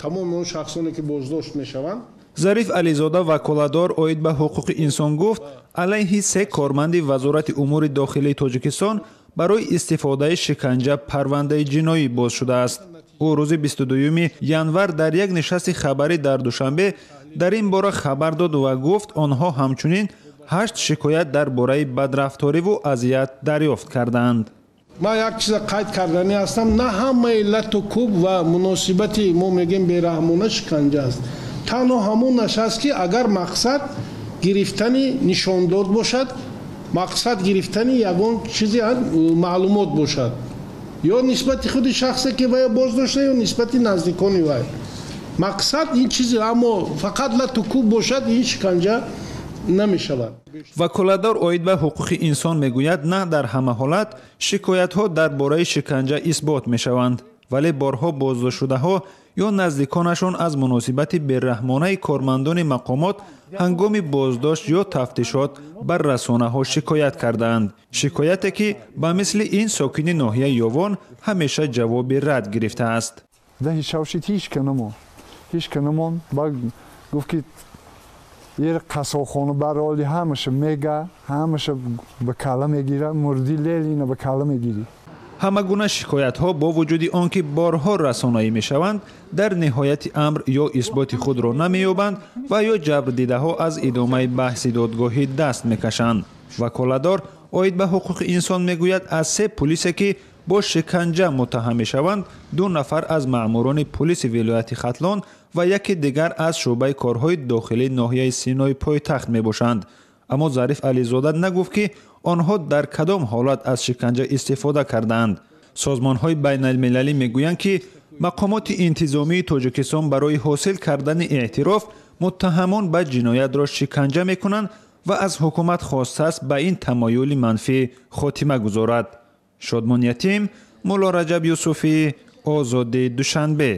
тамоми он шахсоне ки боздошт мешаванд. зариф ализода ваколадор оид ба ҳуқуқи инсон гуфт алайҳи 3 корманди вазорати умури дохилии тоҷикистон барои истифодаи шиканҷа парвандаи ҷиноӣ боз шудааст. ӯ рӯзи 22 январ дар як нишасти хабарӣ дар душанбе дар ин бора хабар дод ва гуфт онҳо ҳамчунин 8 шикоят дар бораи бадрафториву азият дарёфт кардаанд. ман як чиза қайд кардани ҳастам, на ҳамаи лату кӯб ва муносибати мо мегӯем бераҳмона шиканҷа аст. танҳо ҳамонаш аст ки агар мақсад гирифтани нишондод бошад, мақсад гирифтани ягон чизи маълумот бошад, ё нисбати худи шахсе ки вай боздошта, ё нисбати наздикони вай. мақсад ин чизи, аммо фақат лату кӯб бошад, ин шиканҷа намешавад. ваколадор оид ба ҳуқуқи инсон мегӯяд на дар ҳама ҳолат шикоятҳо дар бораи шиканҷа исбот мешаванд, вале борҳо боздоштшудаҳо ё наздиконашон аз муносибати бераҳмонаи кормандони мақомот ҳангоми боздошт ё тафтишот бар расонаҳо шикоят кардаанд. шикояте ки ба мисли ин сокини ноҳияи Ёвон ҳамеша ҷавоби рад гирифтааст. یر قصاخانه برالی همشه میگه همشه به کالا میگیره مردی لیلی به کالا میگیری. ҳама гуна шикоятҳо бо вуҷуди он ки борҳо расонаӣ мешаванд дар ниҳояти амр ё исботи худро намеёбанд ва ё ҷабрдидаҳо аз идомаи баҳси додгоҳӣ даст мекашанд. ваколадор оид ба ҳуқуқи инсон мегӯяд аз 3 пулисе ки бо шиканҷа муттаҳам мешаванд 2 нафар аз маъмурони пулиси вилояти хатлон ва яке дигар аз шӯъбаи корҳои дохилии ноҳияи Синои пойтахт мебошанд. аммо Зариф Ализода нагуфт ки онҳо дар кадом ҳолат аз шиканҷа истифода кардаанд. созмонҳои байналмилалӣ мегӯянд ки мақомоти интизомии Тоҷикистон барои ҳосил кардани эътироф муттаҳамон ба ҷиноятро шиканҷа мекунанд ва аз ҳукумат хостааст ба ин тамоюли манфӣ хотима гузорад. шодмон Ятим, Мулло Раҷаб Юсуфӣ, Озодӣ, Душанбе.